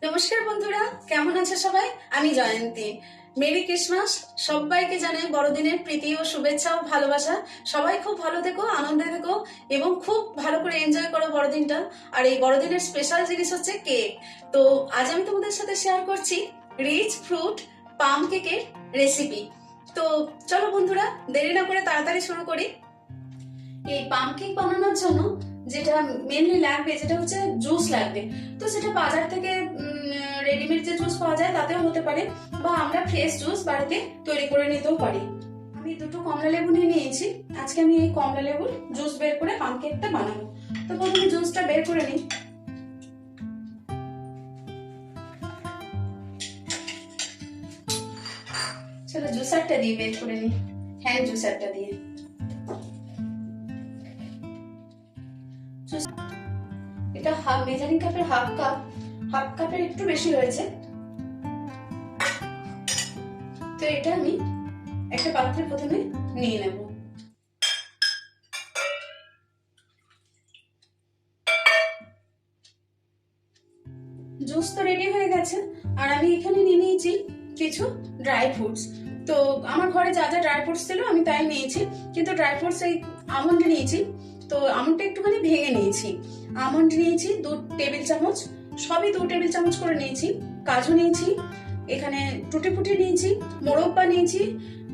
নমস্কার বন্ধুরা, কেমন আছে সবাই? আমি জয়ন্তী। Merry Christmas. সবাইকে জানাই বড়দিনের প্রীতি ও শুভেচ্ছা ও ভালোবাসা। সবাই খুব ভালো থেকো, আনন্দে থেকো এবং খুব ভালো করে এনজয় করো বড়দিনটা। আর এই বড়দিনের স্পেশাল জিনিস হচ্ছে কেক। তো আজ আমি তোমাদের সাথে শেয়ার করছি রিচ ফ্রুট পাম কেকের রেসিপি। তো চলো বন্ধুরা, দেরি না করে তাড়াতাড়ি শুরু করি। এই পাম কেক বানানোর জন্য যেটা মেনলি লাগবে যেটা হচ্ছে জুস লাগবে। তো সেটা বাজার থেকে রেডিমেড যে জুস পাওয়া যায় তাতেও হতে পারে, বা আমরা ফ্রেশ জুস বাড়িতে তৈরি করে নিতেও পারি। আমি দুটো কমলা লেবু নিয়ে নিয়েছি। আজকে আমি এই কমলা লেবুর জুস বের করে পাম কেকটা বানাবো। তো প্রথমে জুসটা বের করে নিই। চলো জুসারটা দিয়ে বের করে নিই, হ্যান্ড জুসারটা দিয়ে। এটা মেজারিং কাপের হাফ কাপের একটু বেশি হয়েছে। তো এটা আমি একটা পাত্রে প্রথমে নিয়ে নেব। জুস তো রেডি হয়ে গেছে, আর আমি এখানে নিয়ে নিয়েছি কিছু ড্রাই ফ্রুটস। তো আমার ঘরে যা যা ড্রাই ফ্রুটস ছিল আমি তাই নিয়েছি, কিন্তু ড্রাই ফ্রুটস এই আমন্ড নিয়েছি। তো আমন্ডটা একটুখানি ভেঙে নিয়েছি। আমন্ড নিয়েছি 2 টেবিল চামচ, সবই 2 টেবিল চামচ করে নিয়েছি। কাজু নিয়েছি, এখানে টুটি ফুটি নিয়েছি, মোরব্বা নিয়েছি,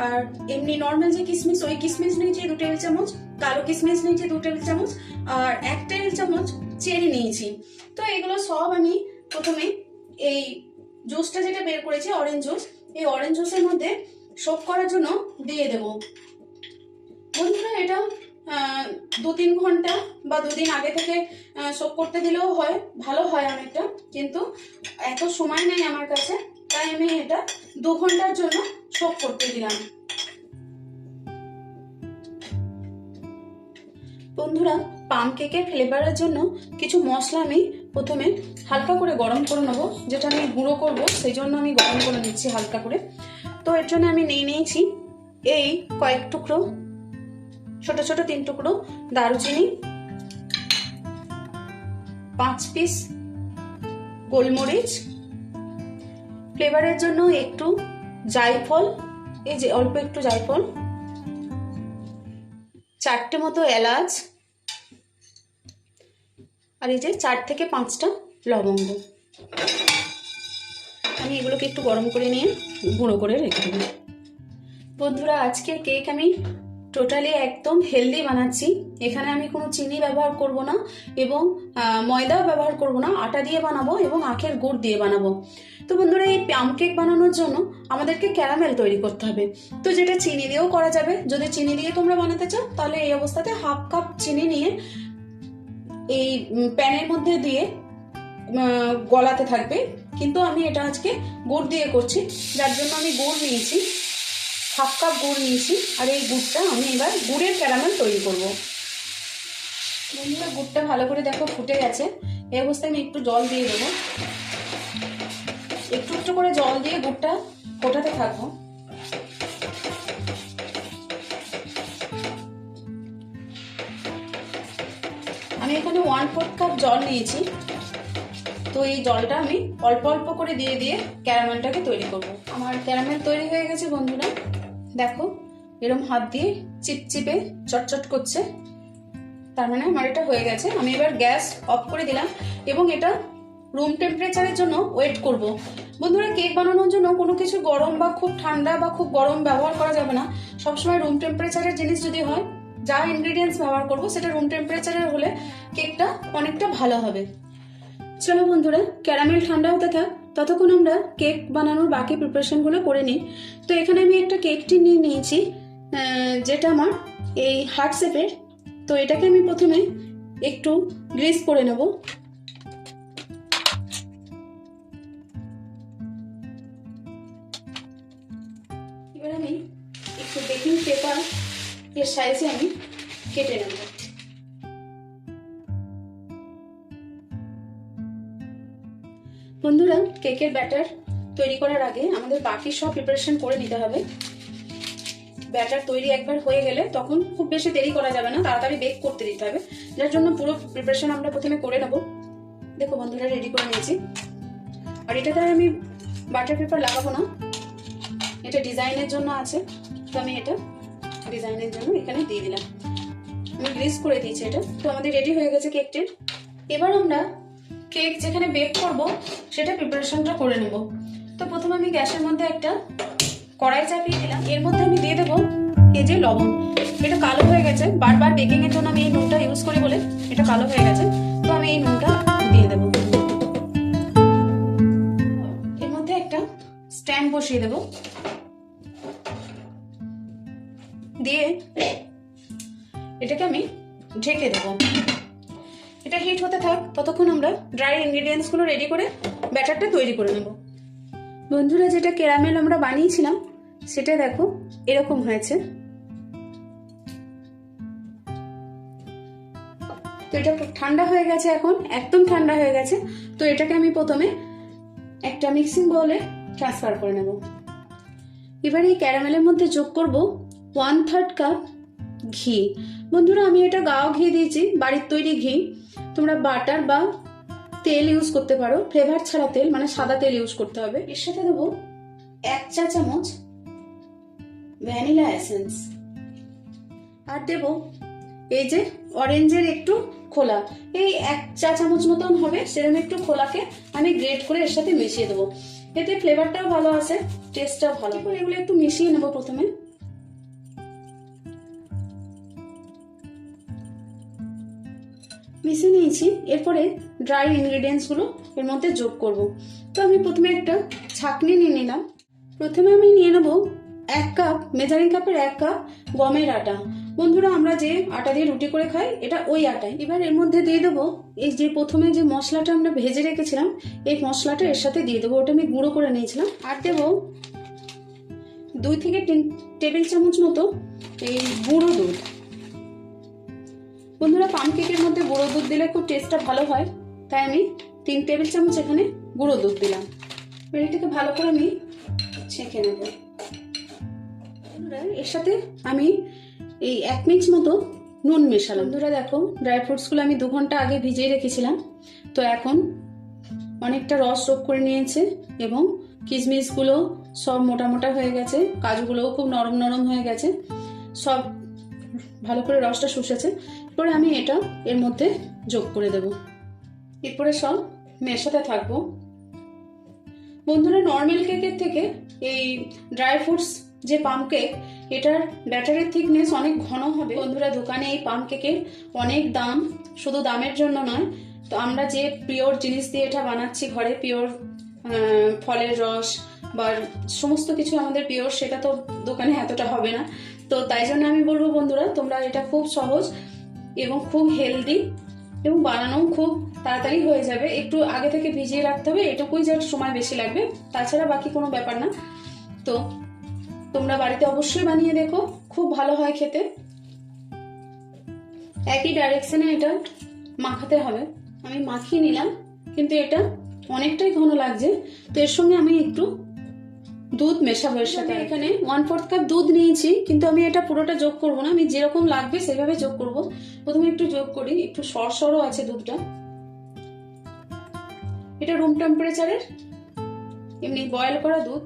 আর এমনি নর্মাল যে কিশমিশ ওই কিশমিশ নিয়েছি 2 টেবিল চামচ, কালো কিশমিশ নিয়েছি 2 টেবিল চামচ, আর 1 টেবিল চামচ চেরি নিয়েছি। তো এগুলো সব আমি প্রথমে এই জুসটা যেটা বের করেছি অরেঞ্জ জুস, এই অরেঞ্জ জুসের মধ্যে সোক করার জন্য দিয়ে দেব। বন্ধুরা এটা 2-3 ঘন্টা বা 2 দিন আগে থেকে সোক করতে দিলেও হয়, ভালো হয় অনেকটা, কিন্তু এত সময় নেই আমার কাছে, তাই আমি এটা 2 ঘন্টার জন্য সোক করতে দিলাম। বন্ধুরা, পাম কেকের ফ্লেভারের জন্য কিছু মশলা আমি প্রথমে হালকা করে গরম করে নেবো, যেটা আমি গুঁড়ো করবো সেই জন্য আমি গরম করে নিচ্ছি হালকা করে। তো এর জন্য আমি নিয়ে নিয়েছি এই কয়েক টুকরো, ছোট ছোট 3 টুকরো দারুচিনি, 5 পিস গোলমরিচ, ফ্লেভারের জন্য একটু জায়ফল, এই যে অল্প একটু জায়ফল, 4টে মতো এলাচ, আর এই যে 4 থেকে 5টা লবঙ্গ। আমি এগুলোকে একটু গরম করে নিয়ে গুঁড়ো করে রেখে দেব। বন্ধুরা, আজকের কেক আমি টোটালি একদম হেলদি বানাচ্ছি। এখানে আমি কোনো চিনি ব্যবহার করব না এবং ময়দাও ব্যবহার করব না, আটা দিয়ে বানাবো এবং আখের গুড় দিয়ে বানাবো। তো বন্ধুরা, এই পাম কেক বানানোর জন্য আমাদেরকে ক্যারামেল তৈরি করতে হবে। তো যেটা চিনি দিয়েও করা যাবে, যদি চিনি দিয়ে তোমরা বানাতে চাও তাহলে এই অবস্থাতে হাফ কাপ চিনি নিয়ে এই প্যানের মধ্যে দিয়ে গলাতে থাকবে, কিন্তু আমি এটা আজকে গুড় দিয়ে করছি, যার জন্য আমি গুড় নিয়েছি, হাফ কাপ গুড় নিয়েছি। আর এই গুড়টা আমি এবার গুড়ের ক্যারামেল তৈরি করব। বন্ধুরা, গুড়টা ভালো করে দেখো ফুটে গেছে। এই অবস্থায় আমি একটু জল দিয়ে দেবো, একটু একটু করে জল দিয়ে গুড়টা ফোটাতে থাকবো। আমি এখানে 1/4 কাপ জল নিয়েছি। তো এই জলটা আমি অল্প অল্প করে দিয়ে দিয়ে ক্যারামেলটাকে তৈরি করব। আমার ক্যারামেল তৈরি হয়ে গেছে বন্ধুরা, দেখো এরকম হাত দিয়ে চিপচিপে চটচট করছে, তার মানে আমার এটা হয়ে গেছে। আমি এবার গ্যাস অফ করে দিলাম এবং এটা রুম টেম্পারেচারের জন্য ওয়েট করব। বন্ধুরা, কেক বানানোর জন্য কোনো কিছু গরম বা খুব ঠান্ডা বা খুব গরম ব্যবহার করা যাবে না। সবসময় রুম টেম্পারেচারের জিনিস যদি হয়, যা ইনগ্রিডিয়েন্টস ব্যবহার করব সেটা রুম টেম্পারেচারের হলে কেকটা অনেকটা ভালো হবে। চলো বন্ধুরা, ক্যারামেল ঠান্ডা হতে থাক, ততক্ষণ আমরা কেক বানানোর বাকি প্রিপারেশনগুলো করে নিই। তো এখানে আমি একটা কেক টিন নিয়ে নিয়েছি, যেটা আমার এই হার্ট শেপের। তো এটাকে আমি প্রথমে একটু গ্রিস করে নেব। এবার আমি একটু বেকিং পেপার এর সাইজে আমি কেটে নেব। বন্ধুরা, কেকের ব্যাটার তৈরি করার আগে আমাদের বাকি সব প্রিপারেশন করে নিতে হবে। ব্যাটার তৈরি একবার হয়ে গেলে তখন খুব বেশি দেরি করা যাবে না, তাড়াতাড়ি বেক করতে দিতে হবে, যার জন্য পুরো প্রিপারেশন আমরা প্রথমে করে নেব। দেখো বন্ধুরা, রেডি করে নিয়েছি। আর এটাতে আমি বাটার পেপার লাগাবো না, এটা ডিজাইনের জন্য আছে, তো আমি এটা ডিজাইনের জন্য এখানে দিয়ে দিলাম। আমি গ্রিস করে দিয়েছি এটা। তো আমাদের রেডি হয়ে গেছে কেকটির। এবার আমরা কেক যেখানে বেক করব সেটা প্রিপারেশনটা করে নেব। তো প্রথমে আমি গ্যাসের মধ্যে একটা কড়াই চাপিয়ে দিলাম, এর মধ্যে আমি দিয়ে দেবো এই যে লবণ। এটা কালো হয়ে গেছে, বারবার বেকিং এর জন্য আমি এই নুনটা ইউজ করি বলে এটা কালো হয়ে গেছে, তো আমি এই নুনটা দিয়ে দেবো। এর মধ্যে একটা স্ট্যান্ড বসিয়ে দেবো, দিয়ে এটাকে আমি ঢেকে দেবো। এটা হিট হতে থাক, ততক্ষণ আমরা ড্রাই ইনগ্রেডিয়েন্টস গুলো রেডি করে ব্যাটারটা তৈরি করে নেব। বন্ধুরা, যেটা ক্যারামেল আমরা বানিয়েছিলাম সেটা দেখো এরকম হয়েছে। তো এটা ঠান্ডা হয়ে গেছে, এখন একদম ঠান্ডা হয়ে গেছে। তো এটাকে আমি প্রথমে একটা মিক্সিং বাউলে ট্রান্সফার করে নেব। এবার এই ক্যারামেলের মধ্যে যোগ করব 1/3 কাপ ঘি। বন্ধুরা, আমি এটা গাও ঘি দিয়েছি, বাড়ির তৈরি ঘি। তোমরা বাটার বা তেল ইউজ করতে পারো, ফ্লেভার ছাড়া তেল, মানে সাদা তেল ইউজ করতে হবে। এর সাথে দেবো 1 চা চামচ ভ্যানিলা এসেন্স, আর দেব এই যে অরেঞ্জের একটু খোলা, এই 1 চা চামচ মতন হবে, সেরকম একটু খোলাকে আমি গ্রেট করে এর সাথে মিশিয়ে দেবো। এতে ফ্লেভারটাও ভালো আসে, টেস্টটাও ভালো করে। এগুলো একটু মিশিয়ে নেবো প্রথমে। মিশিয়ে নিয়েছি, এরপরে ড্রাই ইনগ্রেডিয়েন্টস গুলো এর মধ্যে যোগ করব। তো আমি প্রথমে একটা ছাঁকনি নিয়ে নিলাম। প্রথমে আমি নিয়ে নেব 1 কাপ, মেজারিং কাপের 1 কাপ গমের আটা। বন্ধুরা, আমরা যে আটা দিয়ে রুটি করে খাই এটা ওই আটাই। এবার এর মধ্যে দিয়ে দেবো এই যে প্রথমে যে মশলাটা আমরা ভেজে রেখেছিলাম, এই মশলাটা এর সাথে দিয়ে দেবো। ওটা আমি গুঁড়ো করে নিয়েছিলাম। আর দেবো 2 থেকে 3 টেবিল চামচ মতো এই গুঁড়ো দুধ। বন্ধুরা, পাম কেকের মধ্যে গুঁড়ো দুধ দিলে খুব টেস্টটা ভালো হয়, তাই আমি 3 টেবিল চামচ এখানে গুঁড়ো দুধ দিলাম। এটাকে ভালো করে আমি ছেঁকে নেব। এর সাথে আমি এই 1 পিঞ্চ মতো নুন মেশালাম। বন্ধুরা দেখো, ড্রাই ফ্রুটসগুলো আমি 2 ঘন্টা আগে ভিজিয়ে রেখেছিলাম, তো এখন অনেকটা রস যোগ করে নিয়েছে এবং কিশমিশগুলো সব মোটা মোটা হয়ে গেছে, কাজুগুলোও খুব নরম নরম হয়ে গেছে, সব ভালো করে রসটা শুষেছে। এরপরে আমি এটা এর মধ্যে যোগ করে দেব। এরপরে সব মেশাতে থাকবো। বন্ধুরা, নর্মাল কেকের থেকে এই ড্রাই ফ্রুটস যে পাম কেক, এটার ব্যাটারের থিকনেস অনেক ঘন হবে। বন্ধুরা, দোকানে এই পাম কেকের অনেক দাম, শুধু দামের জন্য নয়, তো আমরা যে পিওর জিনিস দিয়ে এটা বানাচ্ছি ঘরে, পিওর ফলের রস বা সমস্ত কিছু আমাদের পিওর, সেটা তো দোকানে এতটা হবে না। তো তাই জন্য আমি বলবো বন্ধুরা, তোমরা এটা খুব সহজ এবং খুব হেলদি এবং বানানো খুব তাড়াতাড়ি হয়ে যাবে। একটু আগে থেকে ভিজিয়ে রাখতে হবে, এটুকুই যা সময় বেশি লাগবে, তাছাড়া বাকি কোনো ব্যাপার না। তো তোমরা বাড়িতে অবশ্যই বানিয়ে দেখো, খুব ভালো হয় খেতে। একই ডাইরেকশনে এটা মাখাতে হবে। আমি মাখিয়ে নিলাম, কিন্তু এটা অনেকটাই ঘন লাগছে, তো এর সঙ্গে আমি একটু দুধ মেশাবো এর সাথে। এখানে 1/4 কাপ দুধ নিয়েছি, কিন্তু আমি এটা পুরোটা যোগ করব না, আমি যেরকম লাগবে সেভাবে যোগ করব। প্রথমে একটু যোগ করি, একটু সরসরও আছে দুধটা। এটা রুম টেম্পারেচারের এমনি বয়েল করা দুধ।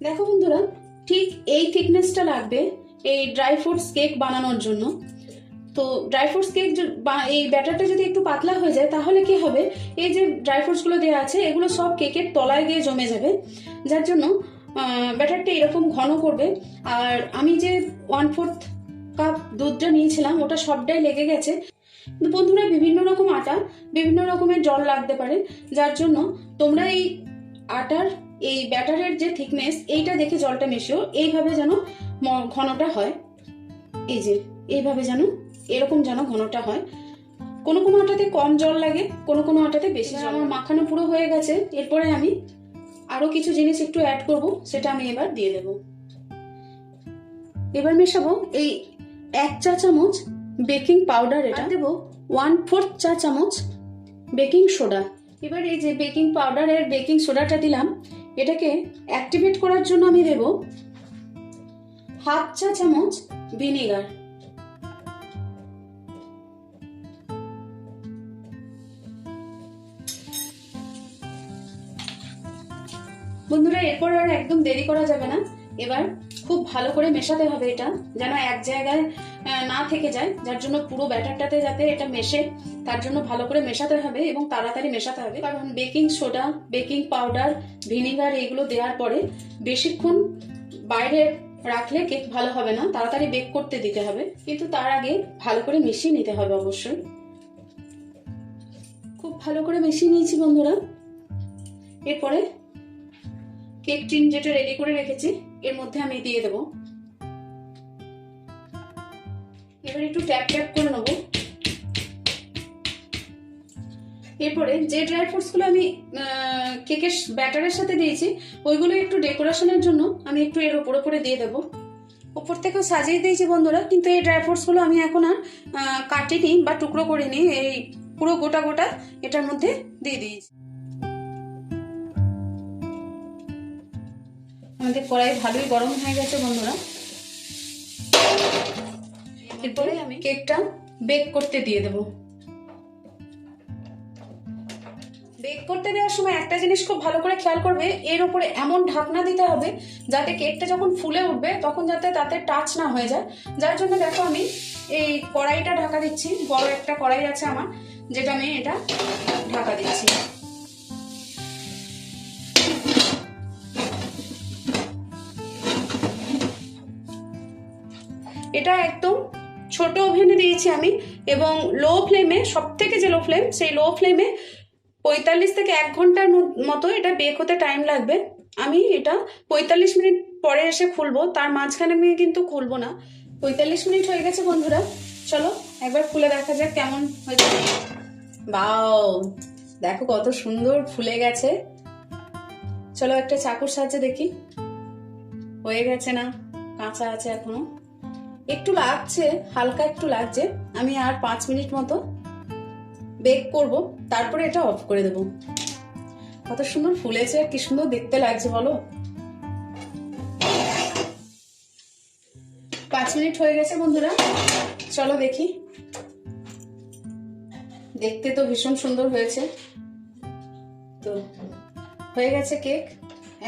দেখো বন্ধুরা, ঠিক এই থিকনেসটা লাগবে এই ড্রাই ফ্রুটস কেক বানানোর জন্য। তো ড্রাই ফ্রুটস কেক এই ব্যাটারটা যদি একটু পাতলা হয়ে যায়, তাহলে কি হবে, এই যে ড্রাই ফ্রুটস গুলো দেওয়া আছে এগুলো সব কেকের তলায় গিয়ে জমে যাবে, যার জন্য ব্যাটারটা এরকম ঘন করবে। আর আমি যে 1/4 কাপ দুধটা নিয়েছিলাম ওটা সবটাই লেগে গেছে। কিন্তু বন্ধুরা, বিভিন্ন রকম আটা বিভিন্ন রকমের জল লাগতে পারে, যার জন্য তোমরা এই আটার এই ব্যাটারের যে থিকনেস এইটা দেখে জলটা মিশিও, এইভাবে যেন ঘনটা হয়। এই যে এইভাবে যেন এরকম যেন ঘনটা হয়। কোনো কোনো আটাতে কম জল লাগে, কোনো কোনো আটাতে বেশি জল। আমার মাখানো পুরো হয়ে গেছে। এরপরে আমি আরো কিছু জিনিস একটু অ্যাড করব, সেটা আমি এবার দিয়ে দেব। এবার মেশাবো এই 1 চা চামচ বেকিং পাউডার, এটা দেব 1/4 চা চামচ বেকিং সোডা। এবার এই যে বেকিং পাউডার আর বেকিং সোডাটা দিলাম, এটাকে অ্যাক্টিভেট করার জন্য আমি দেব 1/2 চা চামচ ভিনেগার। বন্ধুরা এরপর আর একদম দেরি করা যাবে না, এবার খুব ভালো করে মেশাতে হবে এটা, যেন এক জায়গায় না থেকে যায়, যার জন্য পুরো ব্যাটারটাতে যাতে এটা মেশে তার জন্য ভালো করে মেশাতে হবে এবং তাড়াতাড়ি মেশাতে হবে। কারণ baking soda, baking powder, vinegar এগুলো দেওয়ার পরে বেশিক্ষণ বাইরে রাখলে কেক ভালো হবে না, তাড়াতাড়ি বেক করতে দিতে হবে, কিন্তু তার আগে ভালো করে মিশিয়ে নিতে হবে অবশ্যই। খুব ভালো করে মিশিয়ে নিয়েছি বন্ধুরা। এরপরে কেক টিন যেটা রেডি করে রেখেছি এর মধ্যে আমি দিয়ে দেব। এবার একটু ট্যাপ ট্যাপ করে নেব। এরপরে যে ড্রাই ফ্রুটস গুলো আমি কেকের ব্যাটারের সাথে দিয়েছি ওইগুলো একটু ডেকোরেশনের জন্য আমি একটু এর ওপরে দিয়ে দেবো। ওপর থেকেও সাজিয়ে দিয়েছি বন্ধুরা, কিন্তু এই ড্রাই ফ্রুটস গুলো আমি এখন আর কাটিনি বা টুকরো করিনি, এই পুরো গোটা গোটা এটার মধ্যে দিয়ে দিয়েছি। আমাদের কড়াই ভালোই গরম হয়ে গেছে বন্ধুরা। এরপরে আমি কেকটা বেক করতে দিয়ে দেব। বেক করতে দেওয়ার সময় একটা জিনিস খুব ভালো করে খেয়াল করবে, এর উপরে এমন ঢাকনা দিতে হবে যাতে কেকটা যখন ফুলে উঠবে তখন যাতে তাতে টাচ না হয়ে যায়। যার জন্য দেখো আমি এই কড়াইটা ঢাকা দিচ্ছি, বড় একটা কড়াই আছে আমার, যেটা আমি এটা ঢাকা দিচ্ছি। এটা একদম ছোট ওভেনে দিয়েছি আমি, এবং লো ফ্লেমে, সব থেকে যে লো ফ্লেম সেই লো ফ্লেমে 45 থেকে 1 ঘন্টার মতো এটা বেক হতে টাইম লাগবে। আমি এটা 45 মিনিট পরে এসে খুলবো, তার মাঝখানে আমি কিন্তু খুলবো না। 45 মিনিট হয়ে গেছে বন্ধুরা, চলো একবার খুলে দেখা যাক কেমন হয়েছে। বাও, দেখো কত সুন্দর ফুলে গেছে। চলো একটা চাকুর সাহায্যে দেখি হয়ে গেছে না কাঁচা আছে এখনো, একটু লাগছে, হালকা একটু লাগছে। আমি আর 5 মিনিট মতো বেক করব, তারপরে এটা অফ করে দেব। কত সুন্দর ফুলেছে, কি সুন্দর দেখতে লাগছে বলো। 5 মিনিট হয়ে গেছে বন্ধুরা, চলো দেখি। দেখতে তো ভীষণ সুন্দর হয়েছে। তো হয়ে গেছে কেক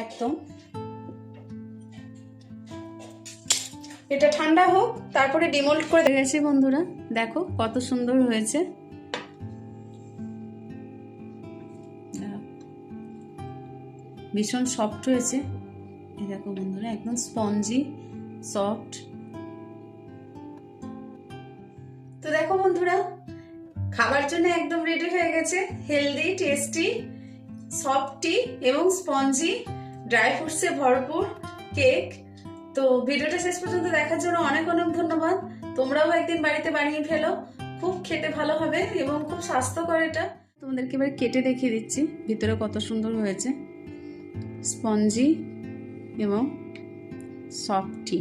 একদম। এটা ঠান্ডা হোক, তারপরে ডিমোল্ড করে গেছি বন্ধুরা। দেখো কত সুন্দর হয়েছে, ভীষণ সফট হয়েছে। এই দেখো বন্ধুরা, একদম স্পঞ্জি সফট। তো দেখো বন্ধুরা, খাবার জন্য একদম রেডি হয়ে গেছে হেলদি, টেস্টি, সফটি এবং স্পঞ্জি ড্রাই ফ্রুটসে ভরপুর কেক। তো ভিডিওটা শেষ পর্যন্ত দেখার জন্য অনেক অনেক ধন্যবাদ। তোমরাও একদিন বাড়িতে বানিয়ে ফেলো, খুব খেতে ভালো হবে এবং খুব স্বাস্থ্যকর। এটা তোমাদেরকে এবার কেটে দেখিয়ে দিচ্ছি ভিতরে কত সুন্দর হয়েছে, স্পঞ্জি এবং সফটি।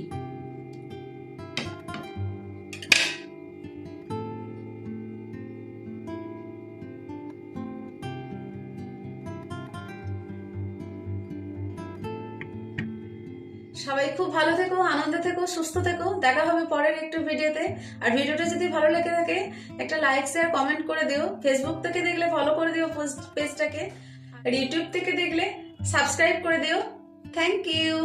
সবাই খুব ভালো থেকো, আনন্দে থেকো, সুস্থ থেকো। দেখা হবে পরের একটু ভিডিওতে। আর ভিডিওটা যদি ভালো লেগে থাকে একটা লাইক, শেয়ার, কমেন্ট করে দিও। ফেসবুক থেকে দেখলে ফলো করে দিও পেজটাকে, আর ইউটিউব থেকে দেখলে সাবস্ক্রাইব করে দিও। Thank you.